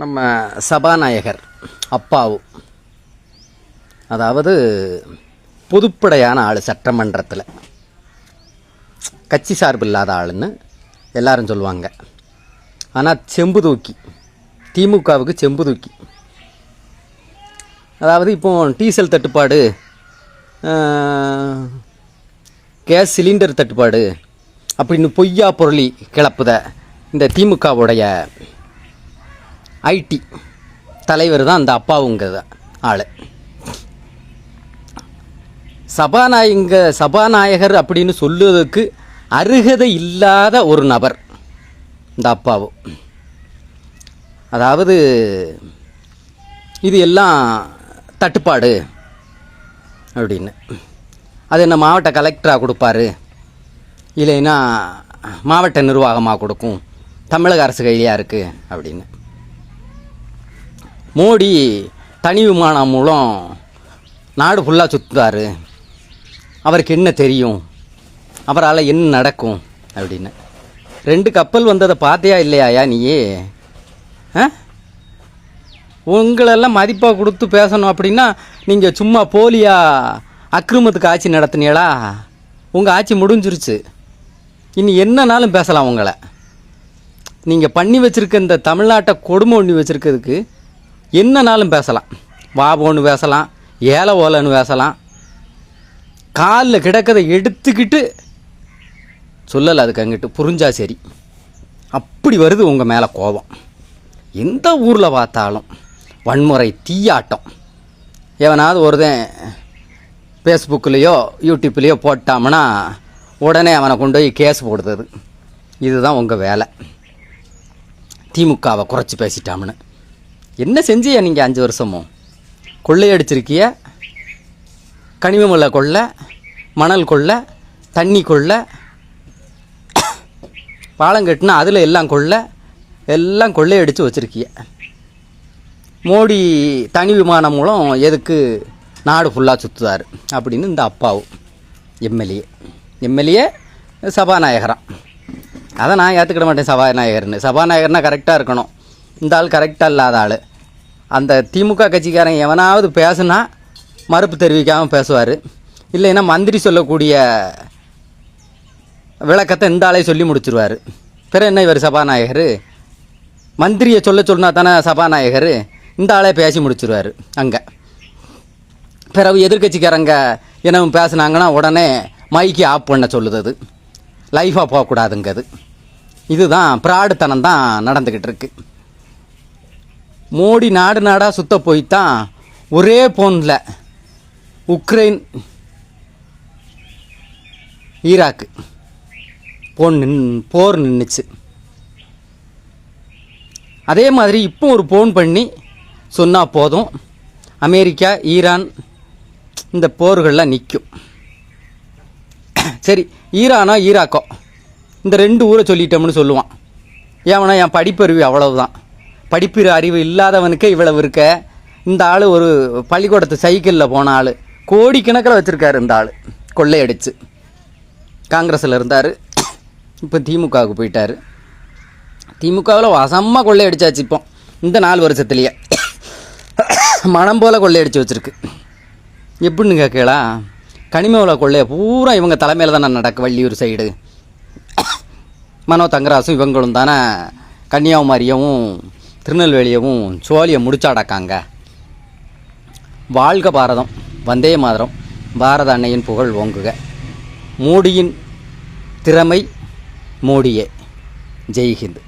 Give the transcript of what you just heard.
நம்ம சபாநாயகர் அப்பாவு, அதாவது பொதுப்படையான ஆள், சட்டமன்றத்தில் கட்சி சார்பு இல்லாத ஆளுன்னு எல்லாரும் சொல்லுவாங்க. ஆனால் செம்பு தூக்கி, திமுகவுக்கு செம்பு தூக்கி. அதாவது இப்போ டீசல் தட்டுப்பாடு, கேஸ் சிலிண்டர் தட்டுப்பாடு அப்படின்னு பொய்யா பொருளி கிளப்புத இந்த திமுகவுடைய ஐடி தலைவர் தான் அந்த அப்பாவுங்கிற ஆள். சபாநாயகர் அப்படின்னு சொல்லுவதற்கு அருகதை இல்லாத ஒரு நபர் இந்த அப்பாவு. அதாவது இது எல்லாம் தட்டுப்பாடு அப்படின்னு அது என்ன மாவட்ட கலெக்டராக கொடுப்பாரு, இல்லைன்னா மாவட்ட நிர்வாகமாக கொடுக்கும், தமிழக அரசு கையிலையாக இருக்குது அப்படின்னு. மோடி தனி விமானம் மூலம் நாடு ஃபுல்லாக சுற்றுறாரு, அவருக்கு என்ன தெரியும், அவரால் என்ன நடக்கும் அப்படின்னு. 2 கப்பல் வந்ததை பார்த்தியா இல்லையாயா நீயே? உங்களெல்லாம் மதிப்பாக கொடுத்து பேசணும் அப்படின்னா நீங்கள் சும்மா போலியாக அக்கிரமத்துக்கு ஆட்சி நடத்தினீங்களா? உங்கள் ஆட்சி முடிஞ்சிருச்சு, இனி என்னன்னாலும் பேசலாம் உங்களை. நீங்கள் பண்ணி வச்சுருக்க இந்த தமிழ்நாட்டை கொடுமை பண்ணி வச்சுருக்கிறதுக்கு என்னன்னாலும் பேசலாம். வாபோன்னு பேசலாம், ஏல ஓலன்னு பேசலாம், காலில் கிடக்கதை எடுத்துக்கிட்டு சொல்லலை, அதுக்கு அங்கிட்டு புரிஞ்சா சரி. அப்படி வருது உங்கள் மேலே கோபம். எந்த ஊரில் பார்த்தாலும் வன்முறை, தீயாட்டம். எவனாவது ஒருதன் ஃபேஸ்புக்லேயோ யூடியூப்லேயோ போட்டாமனா உடனே அவனை கொண்டு போய் கேஸ் போடுறது. இதுதான் உங்கள் வேலை. திமுகவை குறைச்சி பேசிட்டாமனு என்ன செஞ்சியா நீங்கள் 5 வருஷமும்? கொள்ளையடிச்சிருக்கிய, கனிமமுள்ள கொள்ளை, மணல் கொள்ளை, தண்ணி கொள்ளை, பாலம் கட்டினா அதில் எல்லாம் கொள்ளை, எல்லாம் கொள்ளையடித்து வச்சுருக்கிய. மோடி தனி விமானம் மூலம் எதுக்கு நாடு ஃபுல்லாக சுற்றுதார் அப்படின்னு இந்த அப்பாவு எம்எல்ஏ சபாநாயகரான். அதை நான் ஏற்றுக்கிட மாட்டேன் சபாநாயகர்னு. சபாநாயகர்னால் கரெக்டாக இருக்கணும். இந்த ஆள் கரெக்டாக இல்லாத ஆள். அந்த திமுக கட்சிக்காரன் எவனாவது பேசுனா மறுப்பு தெரிவிக்காமல் பேசுவார், இல்லைன்னா மந்திரி சொல்லக்கூடிய விளக்கத்தை இந்த ஆளே சொல்லி முடிச்சிருவார். பிறகு என்ன இவர் சபாநாயகர்? மந்திரியை சொன்னா தானே சபாநாயகர். இந்த ஆளே பேசி முடிச்சிருவார். அங்கே பிறகு எதிர்கட்சிக்காரங்க என்ன பேசுனாங்கன்னா உடனே மைக்கி ஆஃப் பண்ண சொல்லுது, லைஃபாக போகக்கூடாதுங்கிறது. இதுதான் பிராடுத்தனம் தான் நடந்துக்கிட்டு இருக்கு. மோடி நாடு நாடாக சுத்த போய்த்தான் ஒரே போனில் உக்ரைன் ஈராக்கு போர் நின்றுச்சு. அதே மாதிரி இப்போ ஒரு ஃபோன் பண்ணி சொன்னால் போதும், அமெரிக்கா ஈரான் இந்த போர்கள்லாம் நிற்கும். சரி, ஈரானோ ஈராக்கோ இந்த 2 ஊரை சொல்லிட்டோம்னு சொல்லுவான். ஏவனா என் படிப்பறிவு அவ்வளவுதான். படிப்பு அறிவு இல்லாதவனுக்கே இவ்வளவு இருக்க. இந்த ஆள் ஒரு பள்ளிக்கூடத்து சைக்கிளில் போன ஆள், கோடிக்கணக்கில் வச்சுருக்காரு இந்த ஆள். கொள்ளையடிச்சு காங்கிரஸில் இருந்தார், இப்போ திமுகவுக்கு போயிட்டார். திமுகவில் வசமாக கொள்ளையடிச்சாச்சு. இப்போ இந்த 4 வருஷத்துலேயே மனம் போல் கொள்ளையடிச்சு வச்சுருக்கு. எப்படின்னு கேட்கலா, கனிமவள கொள்ளைய பூரா இவங்க தலைமையில் தானே நடக்கு. வள்ளியூர் சைடு மனோ தங்கராசும் இவங்களும் தானே கன்னியாகுமரியவும் திருநெல்வேலியவும் சோழியை முடிச்சாடக்காங்க. வாழ்க பாரதம், வந்தே மாதரம், பாரத அன்னையின் புகழ் ஓங்குக. மோடியின் திறமை மோடியே. ஜெய்ஹிந்த்.